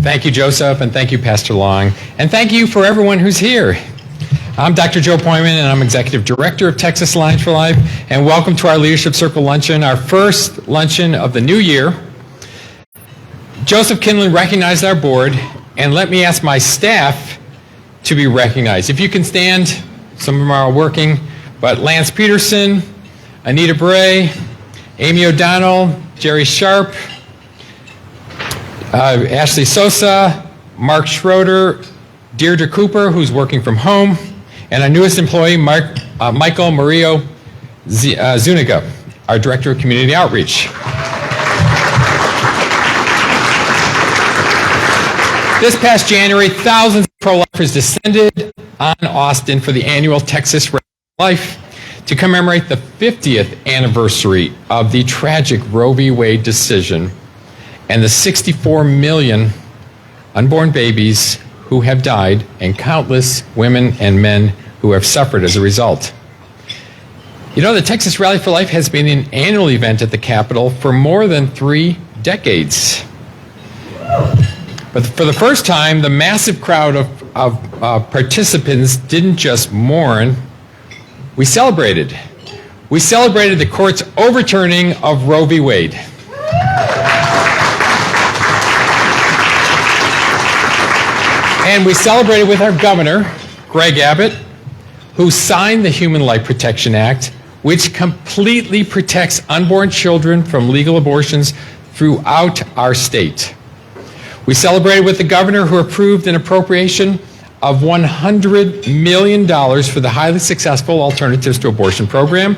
Thank you, Joseph, and thank you, Pastor Long, and thank you for everyone who's here. I'm Dr. Joe Pojman, and I'm Executive Director of Texas Alliance for Life, and welcome to our Leadership Circle Luncheon, our first luncheon of the new year. Joseph Kinlan recognized our board, and let me ask my staff to be recognized. If you can stand, some of them are working, but Lance Peterson, Anita Bray, Amy O'Donnell, Jerry Sharp, Ashley Sosa, Mark Schroeder, Deirdre Cooper, who's working from home, and our newest employee, Michael Murillo Zuniga, our Director of Community Outreach. This past January, thousands of pro-lifers descended on Austin for the annual Texas Rally for Life to commemorate the 50th anniversary of the tragic Roe v. Wade decision and the 64 million unborn babies who have died and countless women and men who have suffered as a result. You know, the Texas Rally for Life has been an annual event at the Capitol for more than 3 decades. But for the first time, the massive crowd of participants didn't just mourn, we celebrated. We celebrated the court's overturning of Roe v. Wade. And we celebrated with our governor, Greg Abbott, who signed the Human Life Protection Act, which completely protects unborn children from legal abortions throughout our state. We celebrated with the governor, who approved an appropriation of $100 million for the highly successful Alternatives to Abortion program,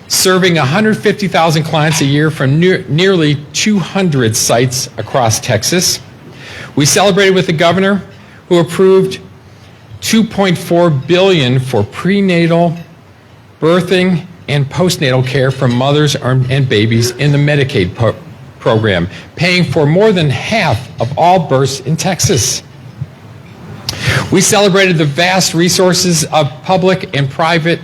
serving 150,000 clients a year from nearly 200 sites across Texas. We celebrated with the governor, who approved $2.4 billion for prenatal, birthing, and postnatal care for mothers and babies in the Medicaid program, paying for more than half of all births in Texas. We celebrated the vast resources of public and private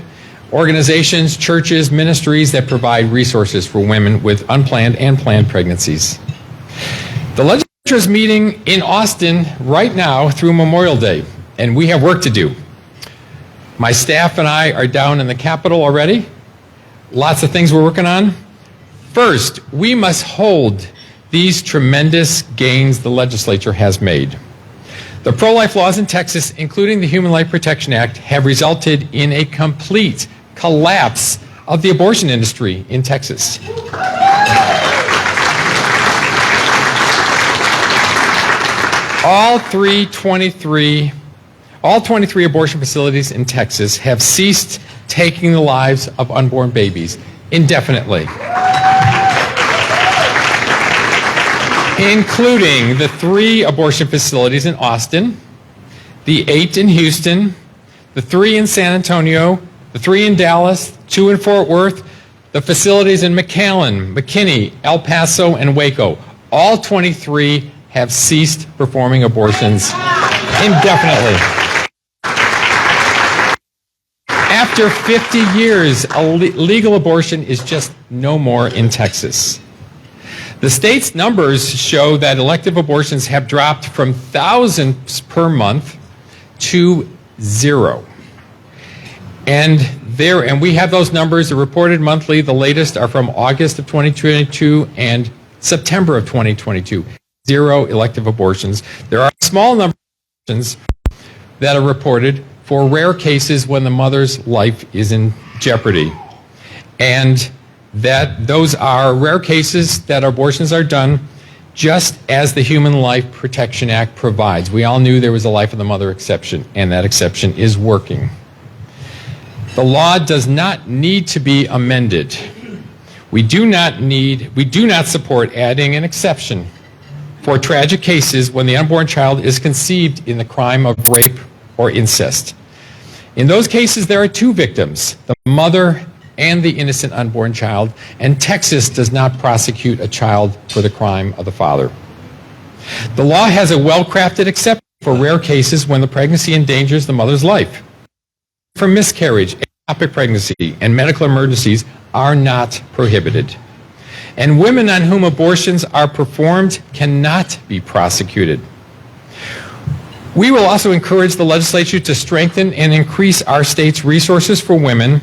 organizations, churches, ministries that provide resources for women with unplanned and planned pregnancies. The legislature is meeting in Austin right now through Memorial Day, and we have work to do. My staff and I are down in the Capitol already. Lots of things we're working on. First, we must hold these tremendous gains the legislature has made. The pro-life laws in Texas, including the Human Life Protection Act, have resulted in a complete collapse of the abortion industry in Texas. All 23 abortion facilities in Texas have ceased taking the lives of unborn babies indefinitely, including the 3 abortion facilities in Austin, the 8 in Houston, the 3 in San Antonio, the 3 in Dallas, 2 in Fort Worth, the facilities in McAllen, McKinney, El Paso, and Waco. All 23 have ceased performing abortions indefinitely. After 50 years, legal abortion is just no more in Texas. The state's numbers show that elective abortions have dropped from thousands per month to 0. And we have those numbers, they're reported monthly. The latest are from August of 2022 and September of 2022. 0 elective abortions. There are a small number of abortions that are reported for rare cases when the mother's life is in jeopardy. And that those are rare cases that abortions are done just as the Human Life Protection Act provides. We all knew there was a life of the mother exception, and that exception is working. The law does not need to be amended. We do not support adding an exception for tragic cases when the unborn child is conceived in the crime of rape or incest. In those cases, there are 2 victims, the mother and the innocent unborn child, and Texas does not prosecute a child for the crime of the father. The law has a well-crafted exception for rare cases when the pregnancy endangers the mother's life. For miscarriage, ectopic pregnancy, and medical emergencies are not prohibited. And women on whom abortions are performed cannot be prosecuted. We will also encourage the legislature to strengthen and increase our state's resources for women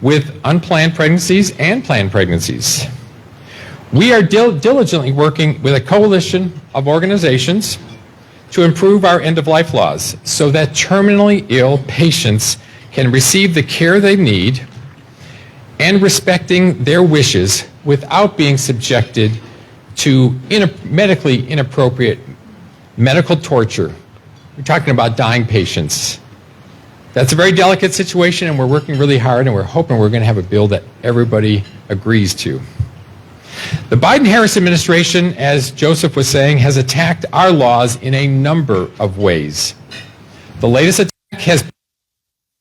with unplanned pregnancies and planned pregnancies. We are diligently working with a coalition of organizations to improve our end-of-life laws so that terminally ill patients can receive the care they need and respecting their wishes without being subjected to medically inappropriate medical torture. We're talking about dying patients. That's a very delicate situation, and we're working really hard, and we're hoping we're going to have a bill that everybody agrees to. The Biden-Harris administration, as Joseph was saying, has attacked our laws in a number of ways. The latest attack has been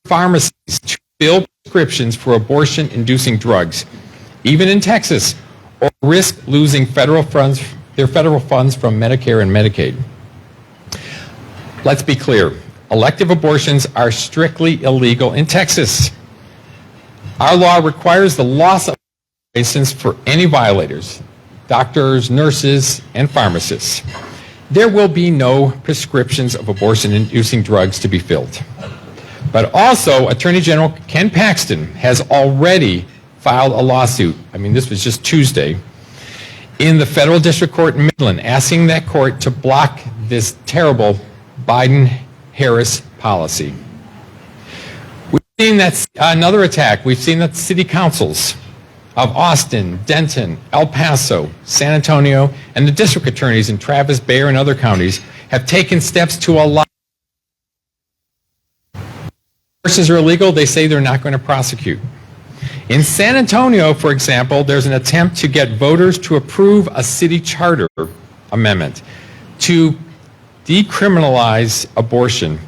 pharmacies to fill prescriptions for abortion-inducing drugs, even in Texas, or risk losing their federal funds from Medicare and Medicaid. Let's be clear. Elective abortions are strictly illegal in Texas. Our law requires the loss of license for any violators, doctors, nurses, and pharmacists. There will be no prescriptions of abortion-inducing drugs to be filled. But also, Attorney General Ken Paxton has already filed a lawsuit, this was just Tuesday, in the federal district court in Midland, asking that court to block this terrible Biden-Harris policy. We've seen that another attack. We've seen that city councils of Austin, Denton, El Paso, San Antonio, and the district attorneys in Travis, Bexar, and other counties have taken steps to allow abortions are illegal. They say they're not going to prosecute. In San Antonio, for example, there's an attempt to get voters to approve a city charter amendment to decriminalize abortion,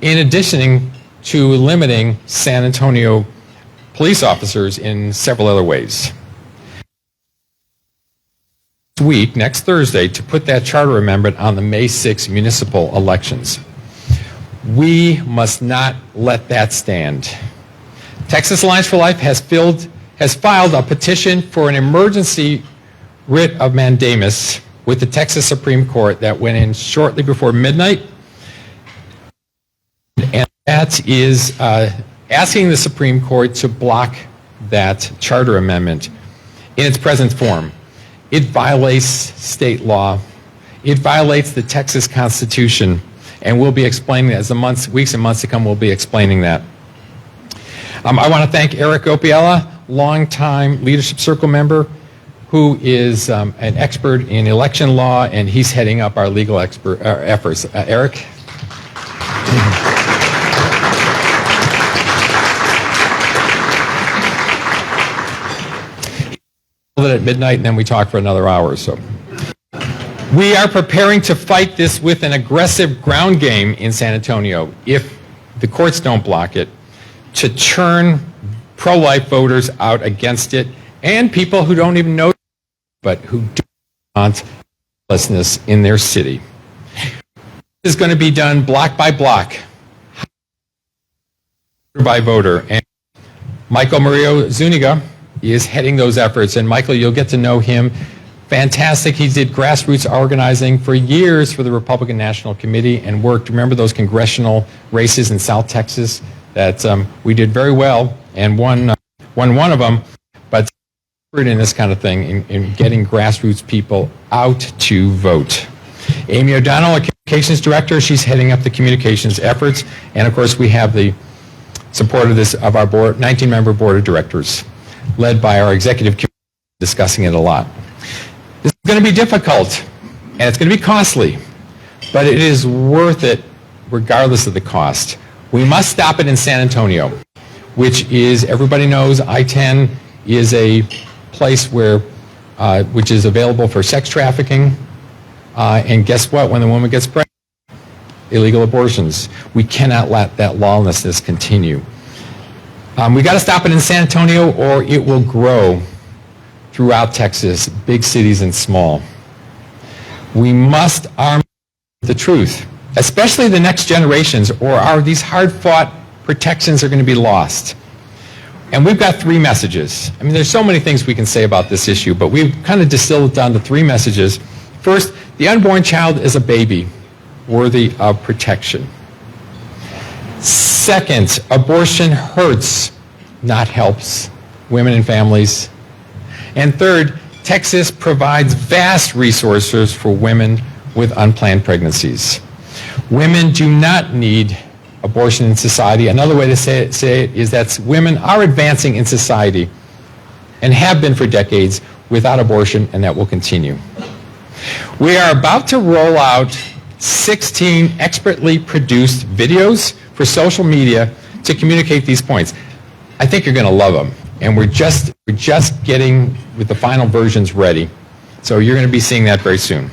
in addition to limiting San Antonio police officers in several other ways. Next Thursday, to put that charter amendment on the May 6 municipal elections. We must not let that stand. Texas Alliance for Life has filed a petition for an emergency writ of mandamus with the Texas Supreme Court that went in shortly before midnight. And that is asking the Supreme Court to block that charter amendment in its present form. It violates state law. It violates the Texas Constitution. And we'll be explaining that as the weeks and months to come, we'll be explaining that. I want to thank Eric Opiella, longtime Leadership Circle member, who is an expert in election law, and he's heading up our legal efforts. Eric? At midnight, and then we talk for another hour or so. We are preparing to fight this with an aggressive ground game in San Antonio, if the courts don't block it, to turn pro-life voters out against it, and people who don't even know, but who do want lawlessness in their city. This is going to be done block by block, voter by voter, and Michael Murillo Zuniga is heading those efforts. And Michael, you'll get to know him. Fantastic. He did grassroots organizing for years for the Republican National Committee and worked, remember those congressional races in South Texas that we did very well and won one of them, but in this kind of thing, in getting grassroots people out to vote. Amy O'Donnell, a communications director, she's heading up the communications efforts. And of course, we have the support of our board, 19-member board of directors, led by our executive committee, discussing it a lot. This is going to be difficult, and it's going to be costly, but it is worth it regardless of the cost. We must stop it in San Antonio, which is, everybody knows, I-10 is a place where, which is available for sex trafficking, and guess what? When the woman gets pregnant, illegal abortions. We cannot let that lawlessness continue. We got to stop it in San Antonio, or it will grow throughout Texas, big cities and small. We must arm the truth, especially the next generations, or these hard-fought protections are going to be lost. And we've got three messages. I mean, there's so many things we can say about this issue, but we've kind of distilled it down to three messages. First, the unborn child is a baby. worthy of protection. Second, abortion hurts, not helps, women and families. And third, Texas provides vast resources for women with unplanned pregnancies. Women do not need abortion in society. Another way to say it is that women are advancing in society and have been for decades without abortion, and that will continue. We are about to roll out 16 expertly produced videos for social media to communicate these points. I think you're going to love them, and we're just getting with the final versions ready. So you're going to be seeing that very soon.